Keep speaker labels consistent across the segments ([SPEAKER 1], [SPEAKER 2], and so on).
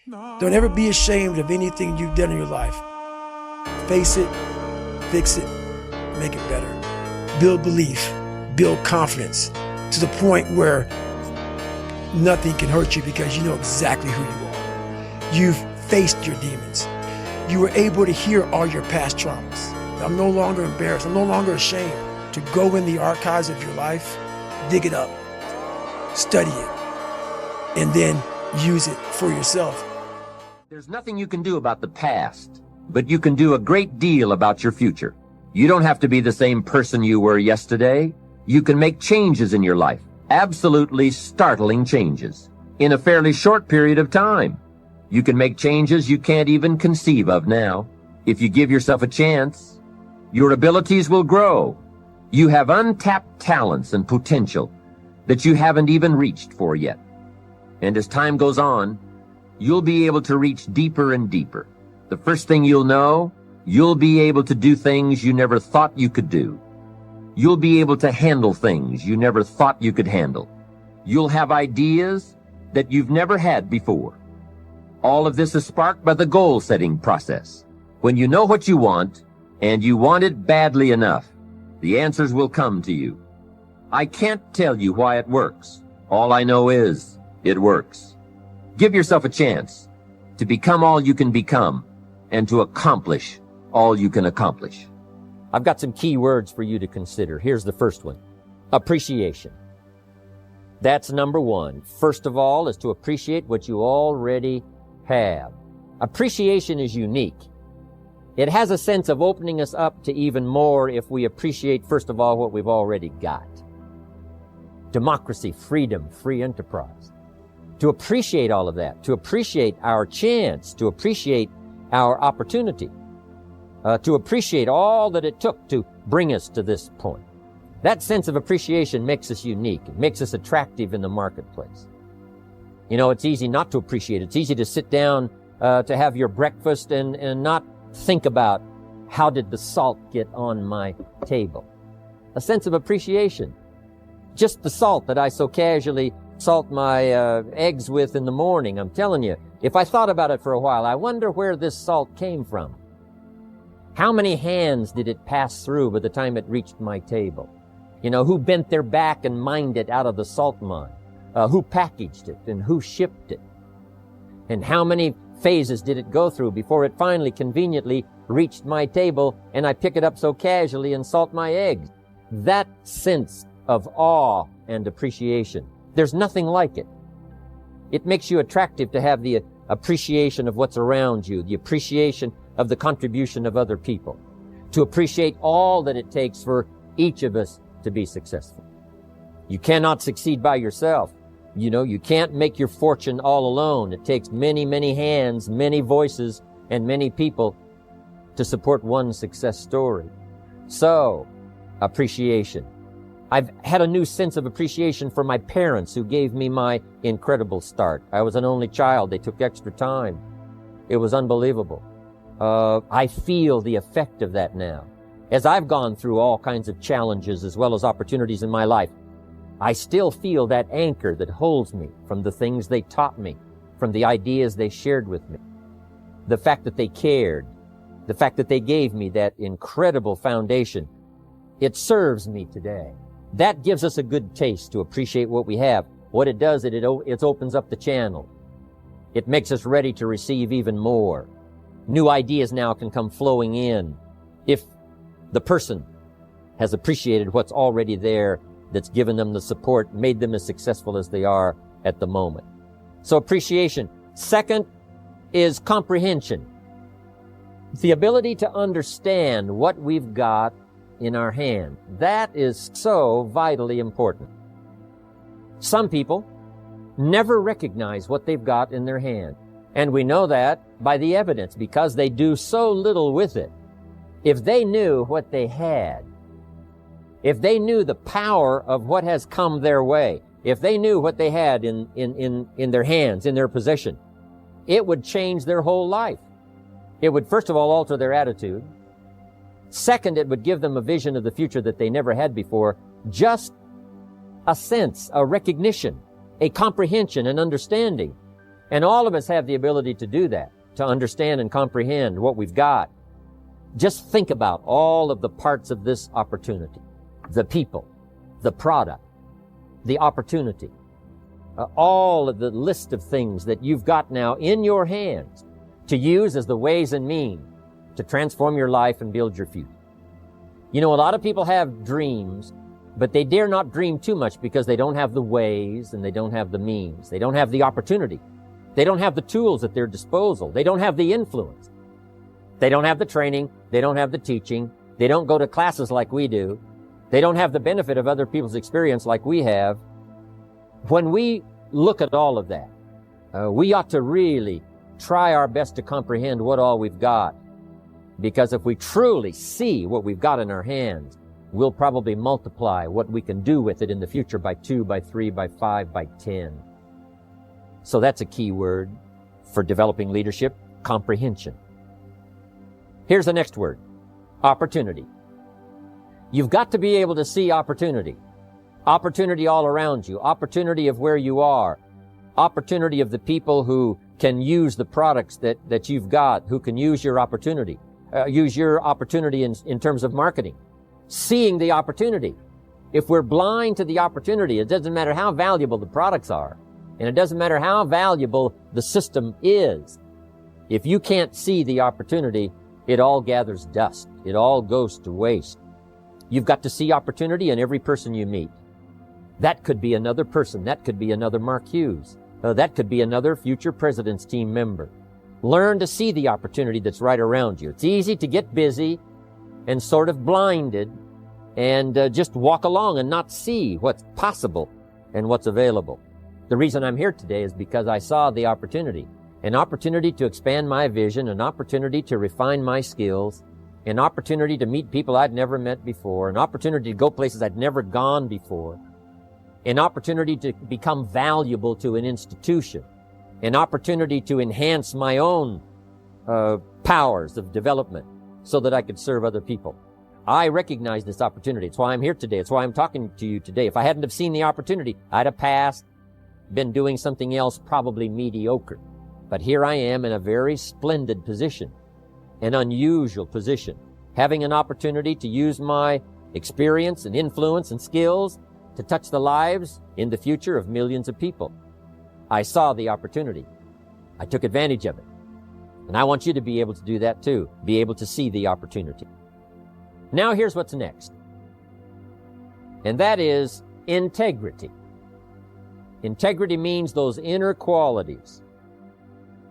[SPEAKER 1] Don't ever be ashamed of anything you've done in your life. Face it, fix it, make it better. Build belief, build confidence to the point where nothing can hurt you because you know exactly who you are. You've faced your demons. You were able to hear all your past traumas. I'm no longer embarrassed. I'm no longer ashamed to go in the archives of your life, dig it up, study it, and then use it for yourself.
[SPEAKER 2] There's nothing you can do about the past, but you can do a great deal about your future. You don't have to be the same person you were yesterday. You can make changes in your life, absolutely startling changes, in a fairly short period of time. You can make changes you can't even conceive of now. If you give yourself a chance, your abilities will grow. You have untapped talents and potential that you haven't even reached for yet. And as time goes on, you'll be able to reach deeper and deeper. The first thing you'll know, you'll be able to do things you never thought you could do. You'll be able to handle things you never thought you could handle. You'll have ideas that you've never had before. All of this is sparked by the goal-setting process. When you know what you want, and you want it badly enough, the answers will come to you. I can't tell you why it works. All I know is, it works. Give yourself a chance to become all you can become and to accomplish all you can accomplish.
[SPEAKER 3] I've got some key words for you to consider. Here's the first one. Appreciation. That's number one. First of all is to appreciate what you already have. Appreciation is unique. It has a sense of opening us up to even more if we appreciate, first of all, what we've already got. Democracy, freedom, free enterprise. To appreciate all of that, to appreciate our chance, to appreciate our opportunity, to appreciate all that it took to bring us to this point. That sense of appreciation makes us unique. It makes us attractive in the marketplace. You know, it's easy not to appreciate it. It's easy to sit down to have your breakfast and not think about how did the salt get on my table. A sense of appreciation. Just the salt that I so casually salt my eggs with in the morning. I'm telling you, if I thought about it for a while, I wonder where this salt came from. How many hands did it pass through by the time it reached my table? You know, who bent their back and mined it out of the salt mine? Who packaged it and who shipped it? And how many phases did it go through before it finally conveniently reached my table and I pick it up so casually and salt my eggs? That sense of awe and appreciation. There's nothing like it. It makes you attractive to have the appreciation of what's around you, the appreciation of the contribution of other people, to appreciate all that it takes for each of us to be successful. You cannot succeed by yourself. You know, you can't make your fortune all alone. It takes many, many hands, many voices, and many people to support one success story. So, appreciation. I've had a new sense of appreciation for my parents who gave me my incredible start. I was an only child. They took extra time. It was unbelievable. I feel the effect of that now. As I've gone through all kinds of challenges as well as opportunities in my life, I still feel that anchor that holds me from the things they taught me, from the ideas they shared with me. The fact that they cared, the fact that they gave me that incredible foundation, it serves me today. That gives us a good taste to appreciate what we have. What it does, it opens up the channel. It makes us ready to receive even more. New ideas now can come flowing in if the person has appreciated what's already there, that's given them the support, made them as successful as they are at the moment. So appreciation. Second is comprehension. The ability to understand what we've got in our hand. That is so vitally important. Some people never recognize what they've got in their hand. And we know that by the evidence because they do so little with it. If they knew what they had, if they knew the power of what has come their way, if they knew what they had in their hands, in their possession, it would change their whole life. It would, first of all, alter their attitude. Second, it would give them a vision of the future that they never had before. Just a sense, a recognition, a comprehension, an understanding And all of us have the ability to do that, to understand and comprehend what we've got. Just think about all of the parts of this opportunity. The people, the product, the opportunity, all of the list of things that you've got now in your hands to use as the ways and means to transform your life and build your future. You know, a lot of people have dreams, but they dare not dream too much because they don't have the ways and they don't have the means. They don't have the opportunity. They don't have the tools at their disposal. They don't have the influence. They don't have the training. They don't have the teaching. They don't go to classes like we do. They don't have the benefit of other people's experience like we have. When we look at all of that, we ought to really try our best to comprehend what all we've got. Because if we truly see what we've got in our hands, we'll probably multiply what we can do with it in the future by 2, by 3, by 5, by 10. So that's a key word for developing leadership, comprehension. Here's the next word, opportunity. You've got to be able to see opportunity. Opportunity all around you, opportunity of where you are, opportunity of the people who can use the products that you've got, who can use your opportunity. Use your opportunity in terms of marketing. Seeing the opportunity. If we're blind to the opportunity, it doesn't matter how valuable the products are, and it doesn't matter how valuable the system is. If you can't see the opportunity, it all gathers dust. It all goes to waste. You've got to see opportunity in every person you meet. That could be another person. That could be another Mark Hughes. That could be another future president's team member. Learn to see the opportunity that's right around you. It's easy to get busy and sort of blinded and just walk along and not see what's possible and what's available. The reason I'm here today is because I saw the opportunity. An opportunity to expand my vision, an opportunity to refine my skills, an opportunity to meet people I'd never met before, an opportunity to go places I'd never gone before, an opportunity to become valuable to an institution, an opportunity to enhance my own powers of development so that I could serve other people. I recognize this opportunity. It's why I'm here today. It's why I'm talking to you today. If I hadn't have seen the opportunity, I'd have passed, been doing something else probably mediocre. But here I am in a very splendid position, an unusual position, having an opportunity to use my experience and influence and skills to touch the lives in the future of millions of people. I saw the opportunity. I took advantage of it. And I want you to be able to do that too, be able to see the opportunity. Now here's what's next. And that is integrity. Integrity means those inner qualities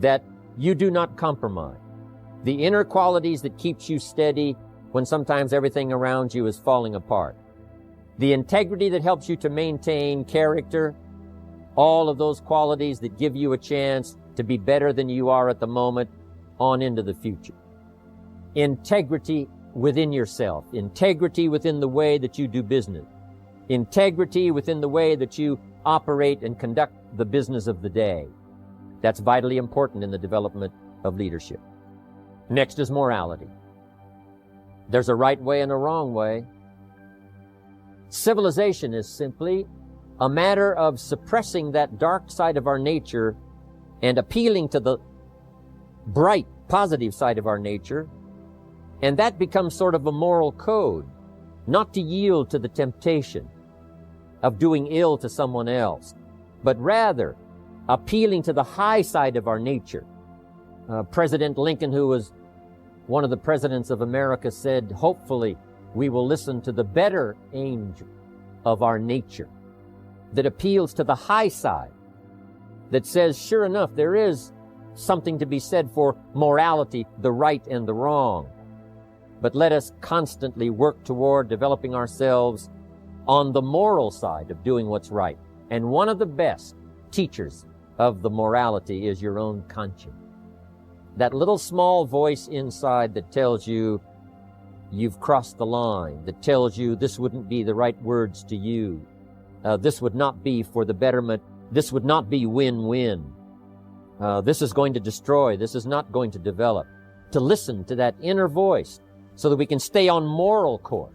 [SPEAKER 3] that you do not compromise. The inner qualities that keeps you steady when sometimes everything around you is falling apart. The integrity that helps you to maintain character, all of those qualities that give you a chance to be better than you are at the moment on into the future. Integrity within yourself, integrity within the way that you do business, integrity within the way that you operate and conduct the business of the day. That's vitally important in the development of leadership. Next is morality. There's a right way and a wrong way. Civilization is simply a matter of suppressing that dark side of our nature and appealing to the bright, positive side of our nature. And that becomes sort of a moral code, not to yield to the temptation of doing ill to someone else, but rather appealing to the high side of our nature. President Lincoln, who was one of the presidents of America, said, hopefully we will listen to the better angel of our nature that appeals to the high side, that says, sure enough, there is something to be said for morality, the right and the wrong. But let us constantly work toward developing ourselves on the moral side of doing what's right. And one of the best teachers of the morality is your own conscience. That little small voice inside that tells you you've crossed the line, that tells you this wouldn't be the right words to use. This would not be for the betterment. This would not be win-win. This is going to destroy. This is not going to develop. To listen to that inner voice so that we can stay on moral course.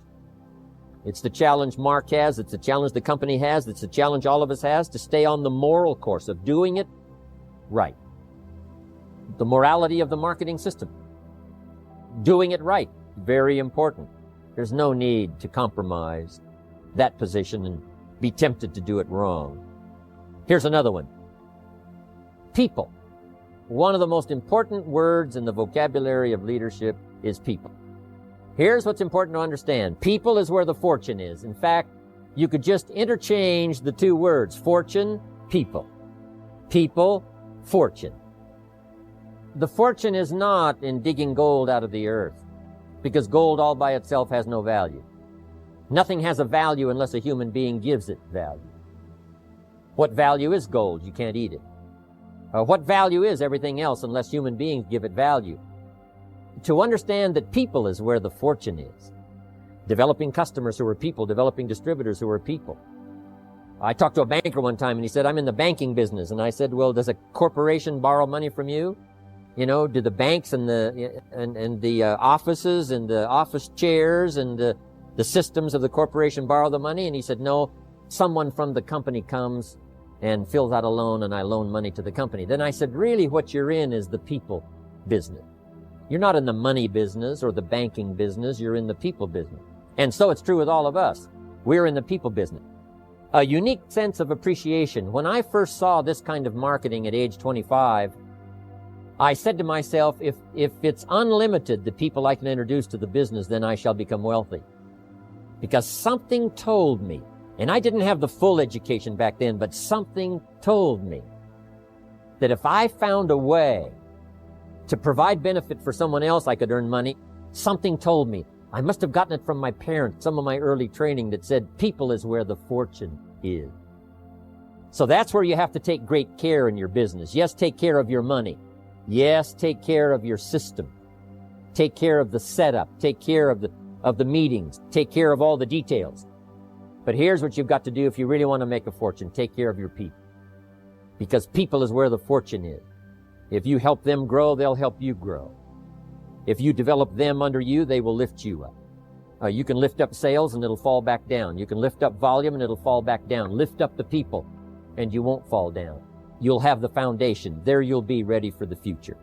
[SPEAKER 3] It's the challenge Mark has. It's the challenge the company has. It's the challenge all of us has, to stay on the moral course of doing it right. The morality of the marketing system. Doing it right, very important. There's no need to compromise that position and be tempted to do it wrong. Here's another one. People. One of the most important words in the vocabulary of leadership is people. Here's what's important to understand. People is where the fortune is. In fact, you could just interchange the two words, fortune, people. People, fortune. The fortune is not in digging gold out of the earth, because gold all by itself has no value. Nothing has a value unless a human being gives it value. What value is gold? You can't eat it. What value is everything else unless human beings give it value? To understand that people is where the fortune is. Developing customers who are people, developing distributors who are people. I talked to a banker one time and he said, I'm in the banking business. And I said, well, does a corporation borrow money from you? You know, do the banks and the offices and the office chairs and the systems of the corporation borrow the money? And he said, no, someone from the company comes and fills out a loan and I loan money to the company. Then I said, really what you're in is the people business. You're not in the money business or the banking business, you're in the people business. And so it's true with all of us. We're in the people business. A unique sense of appreciation. When I first saw this kind of marketing at age 25, I said to myself, if it's unlimited, the people I can introduce to the business, then I shall become wealthy. Because something told me, and I didn't have the full education back then, but something told me that if I found a way to provide benefit for someone else, I could earn money. Something told me. I must have gotten it from my parents, some of my early training that said people is where the fortune is. So that's where you have to take great care in your business. Yes, take care of your money. Yes, take care of your system. Take care of the setup. Take care of the meetings. Take care of all the details. But here's what you've got to do if you really want to make a fortune. Take care of your people. Because people is where the fortune is. If you help them grow, they'll help you grow. If you develop them under you, they will lift you up. You can lift up sales and it'll fall back down. You can lift up volume and it'll fall back down. Lift up the people and you won't fall down. You'll have the foundation. There you'll be ready for the future.